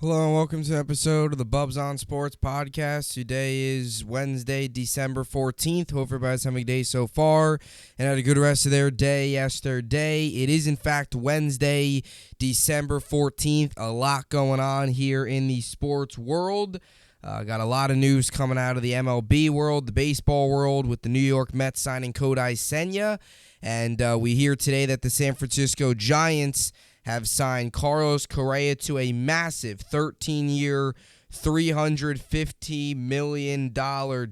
Hello and welcome to an episode of the Bubbs on Sports podcast. Today is Wednesday, December 14th. Hope everybody's having a good day so far and had a good rest of their day yesterday. It is, in fact, Wednesday, December 14th. A lot going on here in the sports world. Got a lot of news coming out of the MLB world, the baseball world, with the New York Mets signing Kodai Senga. And we hear today that the San Francisco Giants have signed Carlos Correa to a massive 13-year, $350 million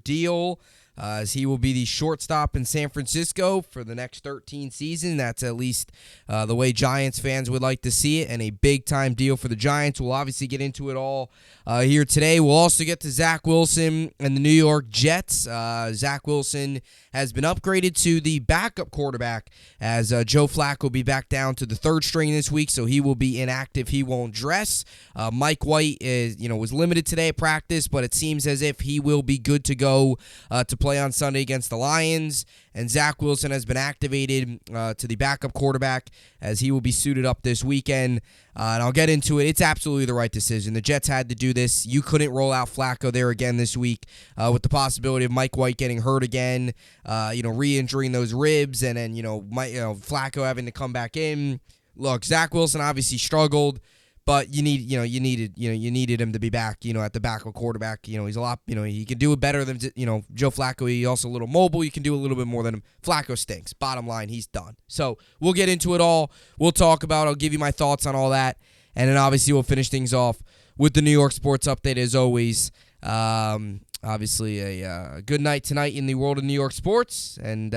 deal, as he will be the shortstop in San Francisco for the next 13 seasons. That's at least the way Giants fans would like to see it, and a big-time deal for the Giants. We'll obviously get into it all here today. We'll also get to Zach Wilson and the New York Jets. Zach Wilson has been upgraded to the backup quarterback as Joe Flacco will be back down to the third string this week, so he will be inactive. He won't dress. Mike White was limited today at practice, but it seems as if he will be good to go to play on Sunday against the Lions. And Zach Wilson has been activated to the backup quarterback as he will be suited up this weekend. And I'll get into it. It's absolutely the right decision. The Jets had to do this. You couldn't roll out Flacco there again this week with the possibility of Mike White getting hurt again, re-injuring those ribs, and then Flacco having to come back in. Look, Zach Wilson obviously struggled, but you needed him to be back, at the backup quarterback. He's a lot, he can do it better than, Joe Flacco. He's also a little mobile. You can do a little bit more than him. Flacco stinks. Bottom line, he's done. So we'll get into it all. We'll talk about it. I'll give you my thoughts on all that. And then obviously we'll finish things off with the New York sports update as always. Obviously a good night tonight in the world of New York sports, and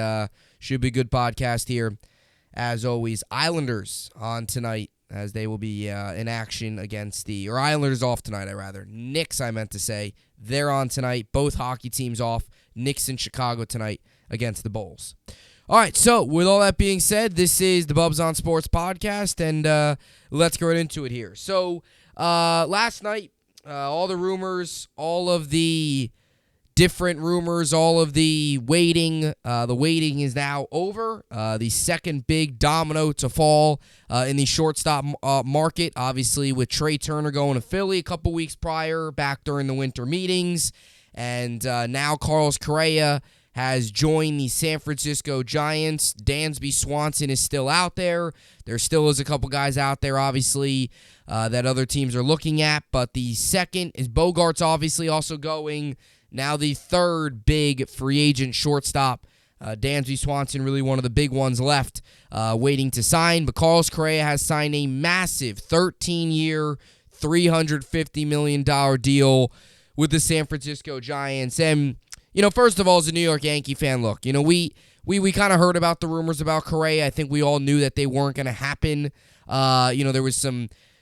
should be a good podcast here. As always, Islanders on tonight, as they will be in action against Islanders off tonight, Knicks, I meant to say. They're on tonight. Both hockey teams off. Knicks in Chicago tonight against the Bulls. All right, so with all that being said, this is the Bubbs on Sports podcast, and let's get right into it here. So last night, all the rumors, all of the different rumors, all of the waiting is now over. The second big domino to fall in the shortstop market, obviously with Trey Turner going to Philly a couple weeks prior, back during the winter meetings. And now Carlos Correa has joined the San Francisco Giants. Dansby Swanson is still out there. There still is a couple guys out there, obviously, that other teams are looking at. But the second is Bogart's obviously also going. Now the third big free agent shortstop, Dansby Swanson, really one of the big ones left, waiting to sign. But Carlos Correa has signed a massive 13-year, $350 million deal with the San Francisco Giants. And, first of all, as a New York Yankee fan, look, we kind of heard about the rumors about Correa. I think we all knew that they weren't going to happen.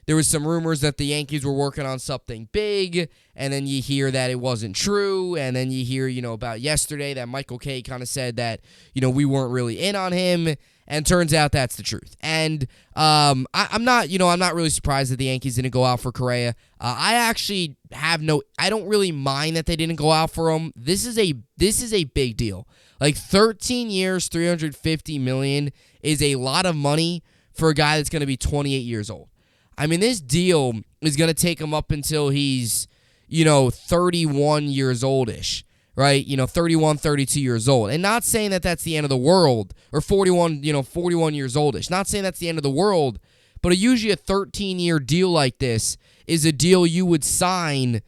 There was some rumors that the Yankees were working on something big, and then you hear that it wasn't true, and then you hear, about yesterday that Michael Kay kind of said that, we weren't really in on him, and turns out that's the truth. And I'm not really surprised that the Yankees didn't go out for Correa. I don't really mind that they didn't go out for him. This is a big deal. Like 13 years, $350 million is a lot of money for a guy that's going to be 28 years old. I mean, this deal is going to take him up until he's, 31 years old-ish, right? 31, 32 years old. And not saying that that's the end of the world, or 41 years old-ish. Not saying that's the end of the world, but usually a 13-year deal like this is a deal you would sign,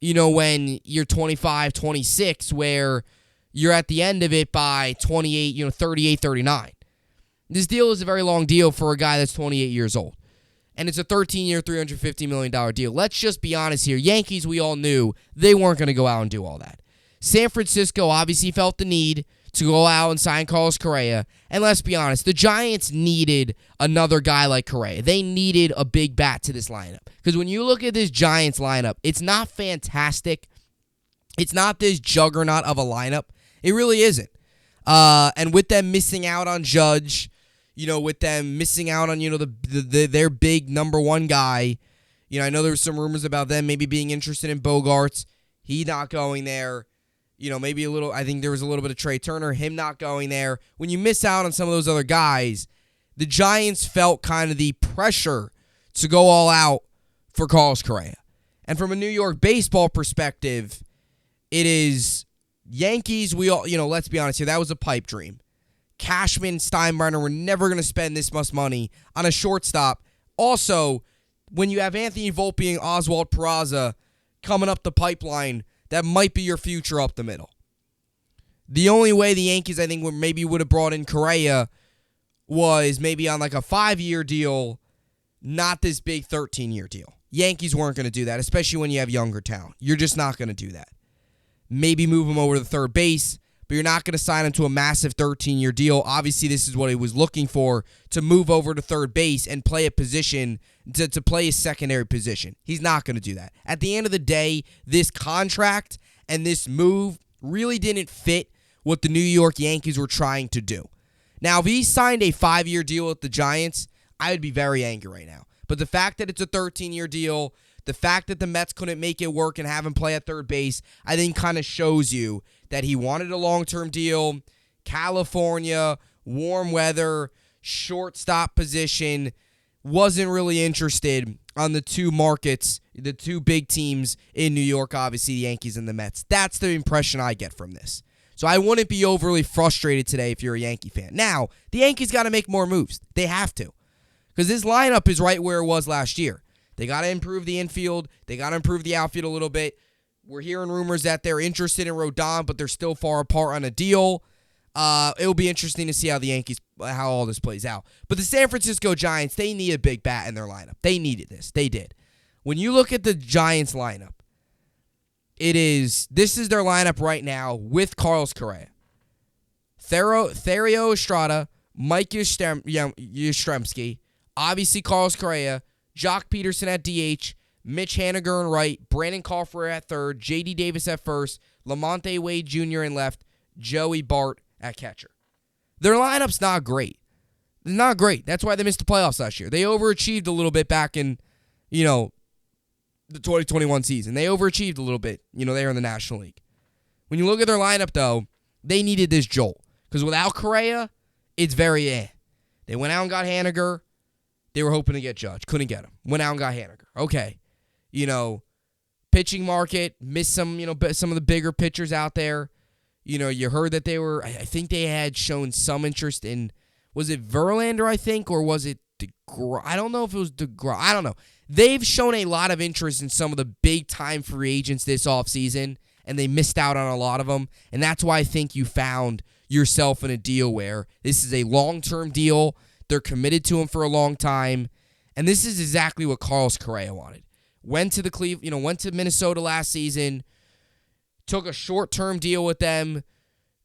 when you're 25, 26, where you're at the end of it by 28, 38, 39. This deal is a very long deal for a guy that's 28 years old. And it's a 13-year, $350 million deal. Let's just be honest here. Yankees, we all knew, they weren't going to go out and do all that. San Francisco obviously felt the need to go out and sign Carlos Correa. And let's be honest, the Giants needed another guy like Correa. They needed a big bat to this lineup. Because when you look at this Giants lineup, it's not fantastic. It's not this juggernaut of a lineup. It really isn't. And with them missing out on Judge, with them missing out on, their big number one guy. I know there were some rumors about them maybe being interested in Bogarts. He not going there. Maybe a little, I think there was a little bit of Trey Turner, him not going there. When you miss out on some of those other guys, the Giants felt kind of the pressure to go all out for Carlos Correa. And from a New York baseball perspective, it is Yankees. We all, let's be honest here, that was a pipe dream. Cashman, Steinbrenner were never going to spend this much money on a shortstop. Also, when you have Anthony Volpe and Oswald Peraza coming up the pipeline, that might be your future up the middle. The only way the Yankees, I think, would have brought in Correa was maybe on like a 5-year deal, not this big 13-year deal. Yankees weren't going to do that, especially when you have younger talent. You're just not going to do that. Maybe move him over to third base, but you're not going to sign him to a massive 13-year deal. Obviously, this is what he was looking for, to move over to third base and play a position, to play a secondary position. He's not going to do that. At the end of the day, this contract and this move really didn't fit what the New York Yankees were trying to do. Now, if he signed a 5-year deal with the Giants, I would be very angry right now. But the fact that it's a 13-year deal, the fact that the Mets couldn't make it work and have him play at third base, I think kind of shows you that he wanted a long-term deal. California, warm weather, shortstop position, wasn't really interested on the two markets, the two big teams in New York, obviously the Yankees and the Mets. That's the impression I get from this. So I wouldn't be overly frustrated today if you're a Yankee fan. Now, the Yankees got to make more moves. They have to. Because this lineup is right where it was last year. They got to improve the infield. They got to improve the outfield a little bit. We're hearing rumors that they're interested in Rodon, but they're still far apart on a deal. It'll be interesting to see how all this plays out. But the San Francisco Giants, they need a big bat in their lineup. They needed this. They did. When you look at the Giants lineup, this is their lineup right now with Carlos Correa. Thairo Estrada, Mike Yastrzemski, obviously Carlos Correa, Jock Peterson at DH, Mitch Haniger in right, Brandon Crawford at third, J.D. Davis at first, Lamonte Wade Jr. in left, Joey Bart at catcher. Their lineup's not great. It's not great. That's why they missed the playoffs last year. They overachieved a little bit back in, the 2021 season. They overachieved a little bit, there in the National League. When you look at their lineup, though, they needed this jolt. Because without Correa, it's very eh. They went out and got Haniger. They were hoping to get Judge. Couldn't get him. Went out and got Haniger. Okay. Pitching market, missed some of the bigger pitchers out there. You heard that I think they had shown some interest in, was it Verlander, I think, or was it DeGrom? I don't know if it was DeGrom. I don't know. They've shown a lot of interest in some of the big-time free agents this offseason, and they missed out on a lot of them. And that's why I think you found yourself in a deal where this is a long-term deal. They're committed to him for a long time. And this is exactly what Carlos Correa wanted. Went to Minnesota last season, took a short-term deal with them,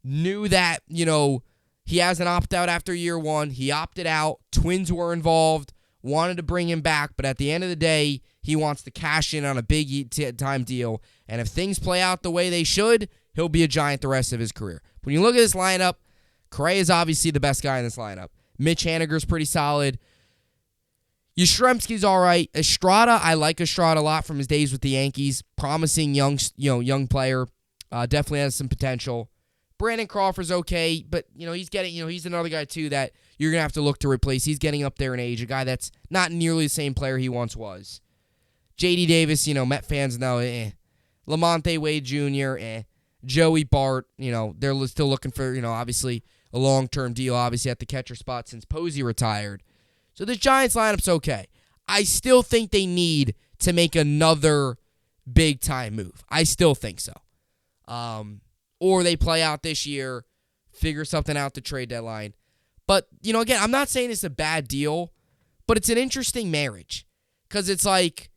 knew that, he has an opt-out after year one. He opted out. Twins were involved, wanted to bring him back, but at the end of the day, he wants to cash in on a big-time deal. And if things play out the way they should, he'll be a Giant the rest of his career. When you look at this lineup, Correa is obviously the best guy in this lineup. Mitch Haniger's pretty solid. Yastrzemski's all right. Estrada, I like Estrada a lot from his days with the Yankees. Promising young player. Definitely has some potential. Brandon Crawford's okay, but he's another guy too that you're gonna have to look to replace. He's getting up there in age. A guy that's not nearly the same player he once was. J.D. Davis, Met fans know. Lamonte Wade Jr. Joey Bart, they're still looking for obviously a long-term deal. Obviously at the catcher spot since Posey retired. So this Giants lineup's okay. I still think they need to make another big-time move. I still think so. Or they play out this year, figure something out the trade deadline. But, again, I'm not saying it's a bad deal, but it's an interesting marriage. Because it's like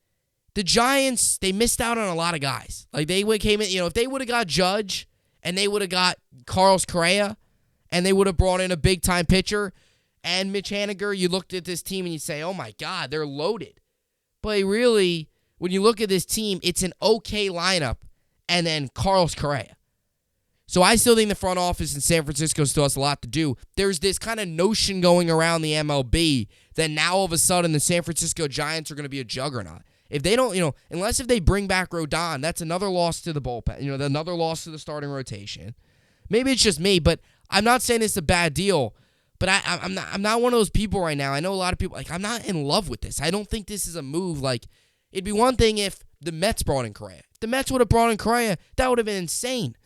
the Giants, they missed out on a lot of guys. Like they came in, if they would have got Judge and they would have got Carlos Correa and they would have brought in a big-time pitcher and Mitch Haniger, you looked at this team and you say, oh my God, they're loaded. But really, when you look at this team, it's an okay lineup and then Carlos Correa. So I still think the front office in San Francisco still has a lot to do. There's this kind of notion going around the MLB that now all of a sudden the San Francisco Giants are going to be a juggernaut. If they don't, unless if they bring back Rodon, that's another loss to the bullpen, another loss to the starting rotation. Maybe it's just me, but I'm not saying it's a bad deal. But I'm not one of those people right now. I know a lot of people, I'm not in love with this. I don't think this is a move. It'd be one thing if the Mets brought in Correa. If the Mets would have brought in Correa, that would have been insane.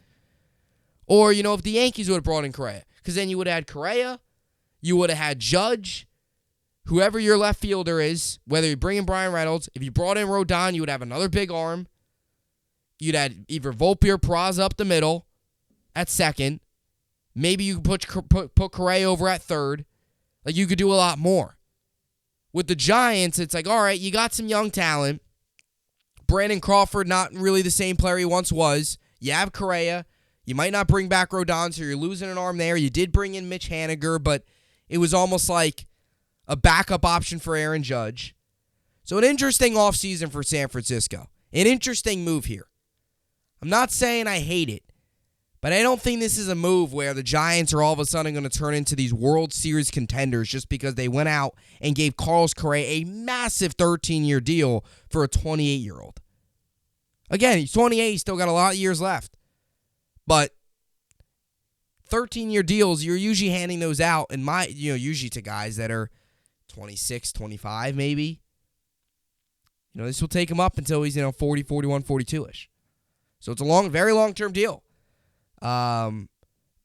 Or, if the Yankees would have brought in Correa. Because then you would have had Correa, you would have had Judge, whoever your left fielder is, whether you bring in Brian Reynolds. If you brought in Rodon, you would have another big arm. You'd have either Volpe or Peraza up the middle at second. Maybe you could put Correa over at third. Like, you could do a lot more. With the Giants, it's like, all right, you got some young talent. Brandon Crawford, not really the same player he once was. You have Correa. You might not bring back Rodon, so you're losing an arm there. You did bring in Mitch Haniger, but it was almost like a backup option for Aaron Judge. So an interesting offseason for San Francisco. An interesting move here. I'm not saying I hate it, but I don't think this is a move where the Giants are all of a sudden going to turn into these World Series contenders just because they went out and gave Carlos Correa a massive 13-year deal for a 28-year-old. Again, he's 28. He's still got a lot of years left. But 13-year deals, you're usually handing those out, usually to guys that are 26, 25 maybe. This will take him up until he's, 40, 41, 42-ish. So it's a very long-term deal. And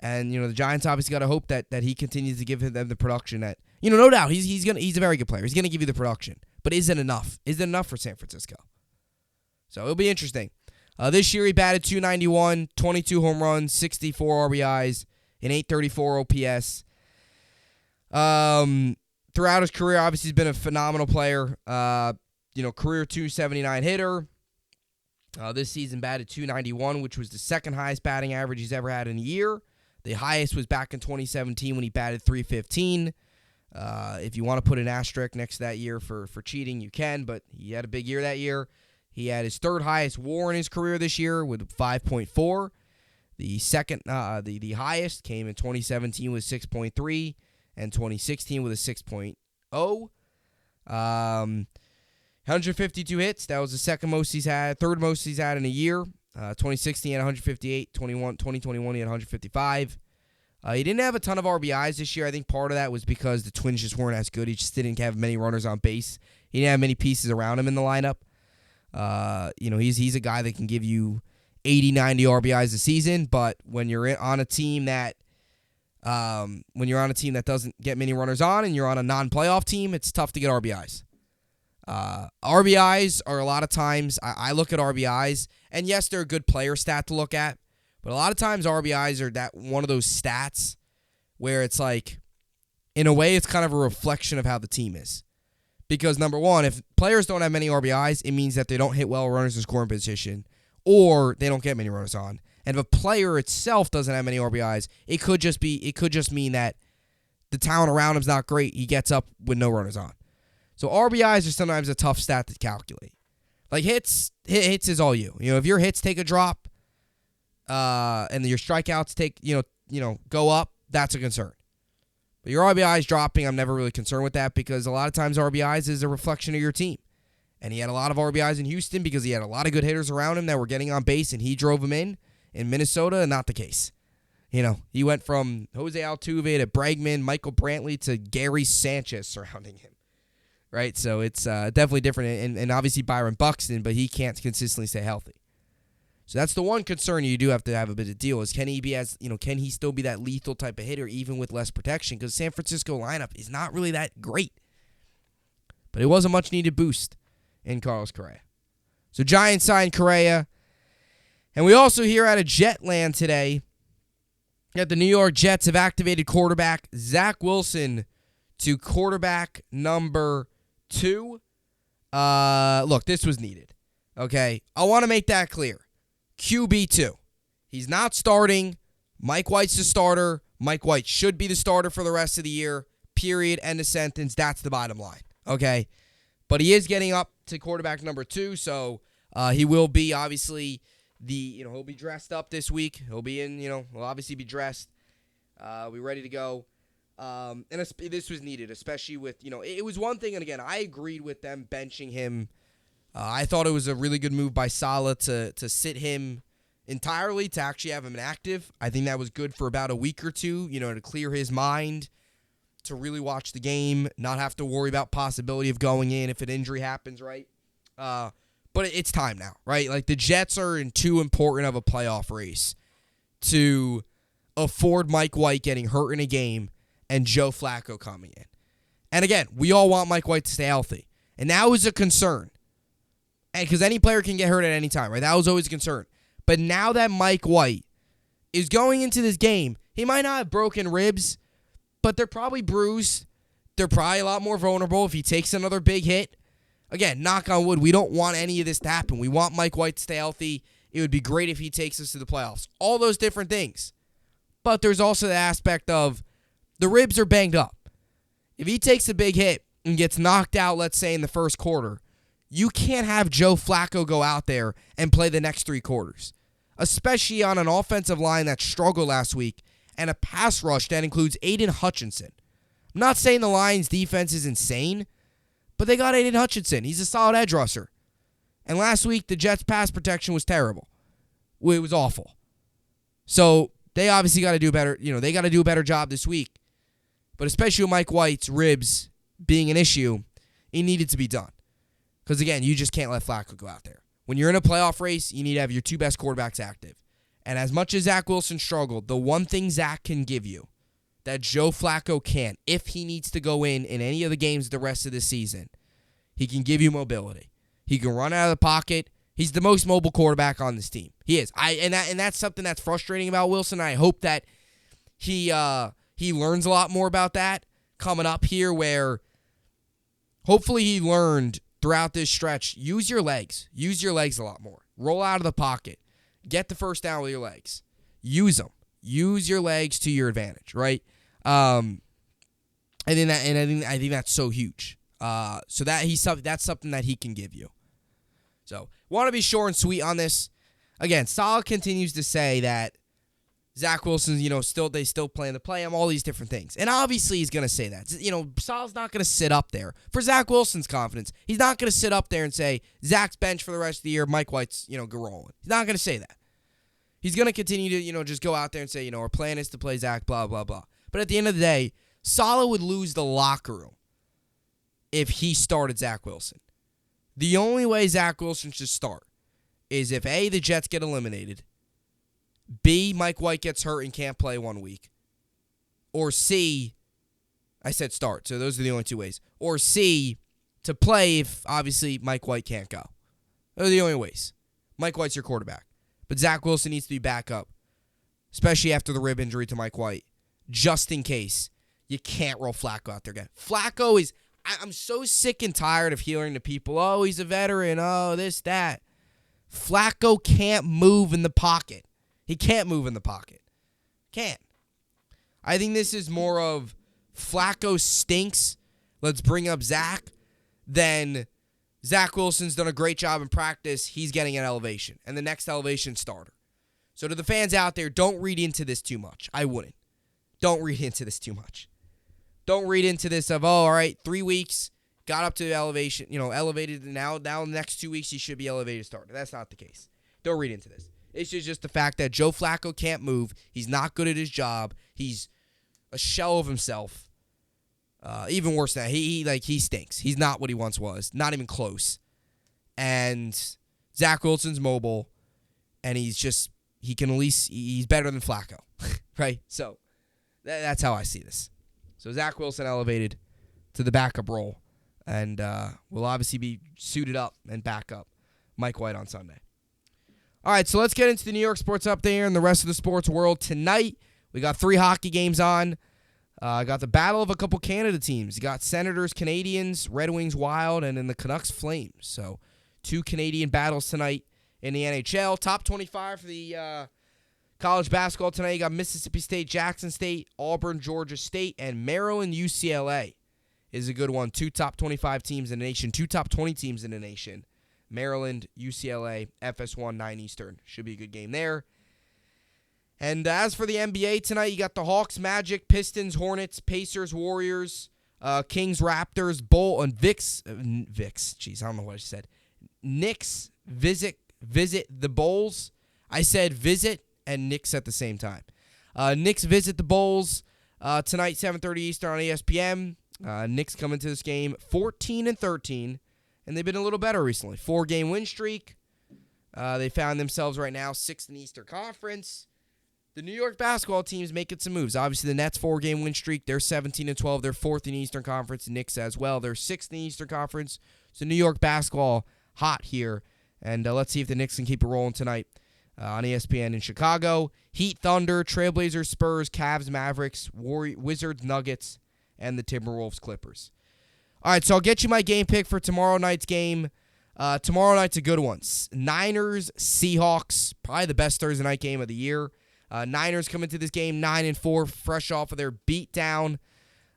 the Giants obviously got to hope that he continues to give them the production that, no doubt, he's a very good player. He's going to give you the production. But is it enough? Is it enough for San Francisco? So it'll be interesting. This year he batted .291, 22 home runs, 64 RBIs, an .834 OPS. Throughout his career, obviously he's been a phenomenal player. Career .279 hitter. This season batted .291, which was the second highest batting average he's ever had in a year. The highest was back in 2017 when he batted .315. If you want to put an asterisk next to that year for cheating, you can, but he had a big year that year. He had his third highest WAR in his career this year with 5.4. The second, the highest came in 2017 with 6.3, and 2016 with a 6.0. 152 hits. That was the third most he's had in a year. 2016 he had 158. 2021 he had 155. He didn't have a ton of RBIs this year. I think part of that was because the Twins just weren't as good. He just didn't have many runners on base. He didn't have many pieces around him in the lineup. He's a guy that can give you 80, 90 RBIs a season, but when you're on a team that doesn't get many runners on and you're on a non-playoff team, it's tough to get RBIs. RBIs are a lot of times, I look at RBIs, and yes, they're a good player stat to look at, but a lot of times RBIs are that one of those stats where it's like, in a way, it's kind of a reflection of how the team is. Because, number one, if players don't have many RBIs, it means that they don't hit well runners in scoring position, or they don't get many runners on. And if a player itself doesn't have many RBIs, it could just mean that the talent around him is not great. He gets up with no runners on. So RBIs are sometimes a tough stat to calculate. Like hits is all you. If your hits take a drop, and your strikeouts go up, that's a concern. But your RBIs dropping, I'm never really concerned with that because a lot of times RBIs is a reflection of your team. And he had a lot of RBIs in Houston because he had a lot of good hitters around him that were getting on base, and he drove them in. In Minnesota, not the case. He went from Jose Altuve to Bregman, Michael Brantley to Gary Sanchez surrounding him. Right? So it's definitely different. And obviously Byron Buxton, but he can't consistently stay healthy. So that's the one concern you do have to have a bit of deal is can he still be that lethal type of hitter even with less protection? Because San Francisco lineup is not really that great. But it was a much needed boost in Carlos Correa. So Giants signed Correa. And we also hear out of Jetland today that the New York Jets have activated quarterback Zach Wilson to quarterback number 2. Look, this was needed. Okay, I want to make that clear. QB2. He's not starting. Mike White's the starter. Mike White should be the starter for the rest of the year. Period. End of sentence. That's the bottom line. Okay? But he is getting up to quarterback number 2, so he will be obviously he'll be dressed up this week. He'll be in, he'll obviously be dressed. Be ready to go. And this was needed, especially with, it was one thing, and again, I agreed with them benching him. I thought it was a really good move by Saleh to sit him entirely, to actually have him inactive. I think that was good for about a week or two, to clear his mind, to really watch the game, not have to worry about possibility of going in if an injury happens, right? But it's time now, right? Like, the Jets are in too important of a playoff race to afford Mike White getting hurt in a game and Joe Flacco coming in. And again, we all want Mike White to stay healthy. And that was a concern. And because any player can get hurt at any time, right? That was always a concern. But now that Mike White is going into this game, he might not have broken ribs, but they're probably bruised. They're probably a lot more vulnerable if he takes another big hit. Again, knock on wood, we don't want any of this to happen. We want Mike White to stay healthy. It would be great if he takes us to the playoffs. All those different things. But there's also the aspect of the ribs are banged up. If he takes a big hit and gets knocked out, let's say in the first quarter, you can't have Joe Flacco go out there and play the next 3 quarters, especially on an offensive line that struggled last week and a pass rush that includes Aiden Hutchinson. I'm not saying the Lions' defense is insane, but they got Aiden Hutchinson. He's a solid edge rusher. And last week, the Jets' pass protection was terrible. It was awful. So they obviously got to do better. They got to do a better job this week. But especially with Mike White's ribs being an issue, it needed to be done. Because, again, you just can't let Flacco go out there. When you're in a playoff race, you need to have your 2 best quarterbacks active. And as much as Zach Wilson struggled, the one thing Zach can give you that Joe Flacco can't, if he needs to go in any of the games the rest of the season, he can give you mobility. He can run out of the pocket. He's the most mobile quarterback on this team. He is. And that's something that's frustrating about Wilson. I hope that he learns a lot more about that coming up here, where hopefully he learned throughout this stretch, use your legs. Use your legs a lot more. Roll out of the pocket. Get the first down with your legs. Use them. Use your legs to your advantage, right? I think that's so huge. So that's something that he can give you. So, want to be short and sweet on this. Again, Saleh continues to say that Zach Wilson's, they still plan to play him, all these different things. And obviously he's going to say that. Saleh's not going to sit up there. For Zach Wilson's confidence, he's not going to sit up there and say, Zach's bench for the rest of the year, Mike White's, go rolling. He's not going to say that. He's going to continue to, just go out there and say, our plan is to play Zach, blah, blah, blah. But at the end of the day, Saleh would lose the locker room if he started Zach Wilson. The only way Zach Wilson should start is if A, the Jets get eliminated, B, Mike White gets hurt and can't play 1 week, or C, I said start, so those are the only 2 ways, or C, to play if, obviously, Mike White can't go. Those are the only ways. Mike White's your quarterback. But Zach Wilson needs to be back up, especially after the rib injury to Mike White, just in case you can't roll Flacco out there again. Flacco is, I'm so sick and tired of hearing to people, oh, he's a veteran, oh, this, that. Flacco can't move in the pocket. He can't move in the pocket. Can't. I think this is more of Flacco stinks, let's bring up Zach, than Zach Wilson's done a great job in practice, he's getting an elevation, and the next elevation starter. So to the fans out there, don't read into this too much. I wouldn't. Don't read into this too much. Don't read into this of, all right, 3 weeks, got up to elevation, elevated, and now the next 2 weeks he should be elevated starter. That's not the case. Don't read into this. It's just the fact that Joe Flacco can't move. He's not good at his job. He's a shell of himself. Even worse than that, he stinks. He's not what he once was. Not even close. And Zach Wilson's mobile, and he's better than Flacco, right? So that's how I see this. So Zach Wilson elevated to the backup role, and will obviously be suited up and back up Mike White on Sunday. All right, so let's get into the New York sports update and the rest of the sports world. Tonight, we got 3 hockey games on. Got the battle of a couple Canada teams. You got Senators, Canadiens, Red Wings, Wild, and then the Canucks, Flames. So 2 Canadian battles tonight in the NHL. Top 25 for the college basketball tonight. You got Mississippi State, Jackson State, Auburn, Georgia State, and Maryland, UCLA is a good one. 2 top 25 teams in the nation, 2 top 20 teams in the nation. Maryland, UCLA, FS1, 9 Eastern. Should be a good game there. And as for the NBA tonight, you got the Hawks, Magic, Pistons, Hornets, Pacers, Warriors, Kings, Raptors, Bull, and Knicks. Jeez, I don't know what I said. Knicks visit the Bulls. I said visit and Knicks at the same time. Knicks visit the Bulls tonight, 7:30 Eastern on ESPN. Knicks come into this game 14-13. and they've been a little better recently. 4-game win streak. They found themselves right now 6th in the Eastern Conference. The New York basketball team's making some moves. Obviously, the Nets 4-game win streak. They're 17-12. They're 4th in the Eastern Conference. Knicks as well. They're 6th in the Eastern Conference. So New York basketball hot here. And let's see if the Knicks can keep it rolling tonight on ESPN in Chicago. Heat, Thunder, Trailblazers, Spurs, Cavs, Mavericks, Wizards, Nuggets, and the Timberwolves, Clippers. All right, so I'll get you my game pick for tomorrow night's game. Tomorrow night's a good one. Niners, Seahawks, probably the best Thursday night game of the year. Niners come into this game 9-4, fresh off of their beatdown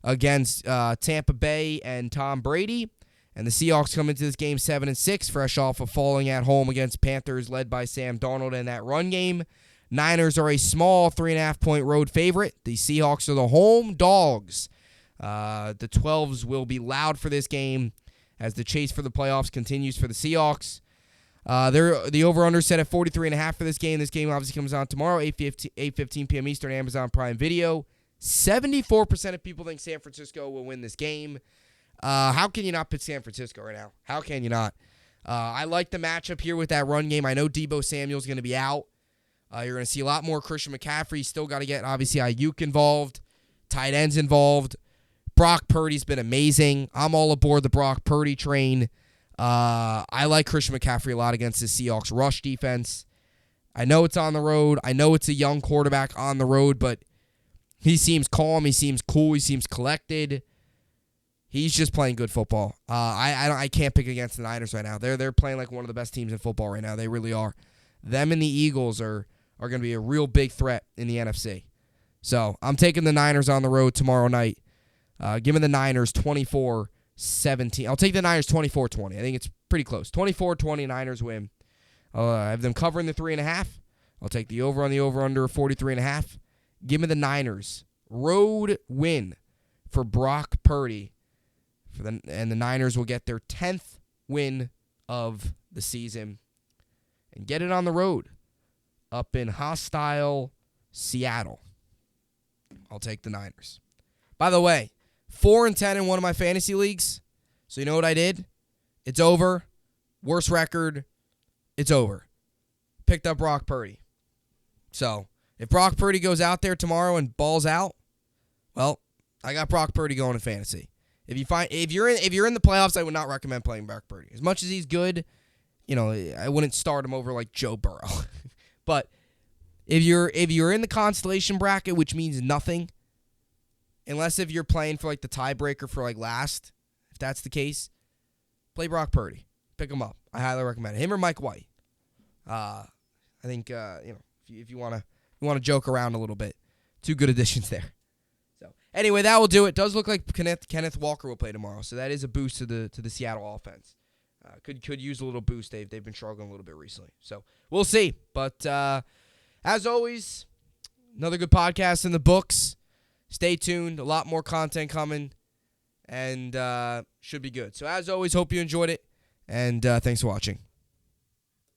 against Tampa Bay and Tom Brady. And the Seahawks come into this game 7-6, fresh off of falling at home against Panthers led by Sam Darnold in that run game. Niners are a small 3.5-point road favorite. The Seahawks are the home dogs. The 12s will be loud for this game as the chase for the playoffs continues for the Seahawks. The over-under set at 43.5 for this game. This game obviously comes on tomorrow, 8:15 p.m. Eastern, Amazon Prime Video. 74% of people think San Francisco will win this game. How can you not pick San Francisco right now? How can you not? I like the matchup here with that run game. I know Deebo Samuel's going to be out. You're going to see a lot more Christian McCaffrey. Still got to get, obviously, Ayuk involved, tight ends involved. Brock Purdy's been amazing. I'm all aboard the Brock Purdy train. I like Christian McCaffrey a lot against the Seahawks rush defense. I know it's on the road. I know it's a young quarterback on the road, but he seems calm. He seems cool. He seems collected. He's just playing good football. I can't pick against the Niners right now. They're playing like one of the best teams in football right now. They really are. Them and the Eagles are going to be a real big threat in the NFC. So I'm taking the Niners on the road tomorrow night. Give me the Niners 24-17. I'll take the Niners 24-20. I think it's pretty close. 24-20, Niners win. I have them covering the 3.5. I'll take the over on the over-under of 43.5. Give me the Niners. Road win for Brock Purdy. And the Niners will get their 10th win of the season. And get it on the road up in hostile Seattle. I'll take the Niners. By the way, 4-10 in one of my fantasy leagues. So you know what I did? It's over. Worst record. It's over. Picked up Brock Purdy. So if Brock Purdy goes out there tomorrow and balls out, well, I got Brock Purdy going in fantasy. If you're in the playoffs, I would not recommend playing Brock Purdy. As much as he's good, I wouldn't start him over like Joe Burrow. But if you're in the constellation bracket, which means nothing, unless if you're playing for like the tiebreaker for like last, if that's the case, play Brock Purdy. Pick him up. I highly recommend it. Him or Mike White. I think if you want to joke around a little bit, two good additions there. So anyway, that will do it. Does look like Kenneth Walker will play tomorrow, so that is a boost to the Seattle offense. Could use a little boost. They've been struggling a little bit recently, so we'll see. But as always, another good podcast in the books. Stay tuned. A lot more content coming, and should be good. So as always, hope you enjoyed it, and thanks for watching.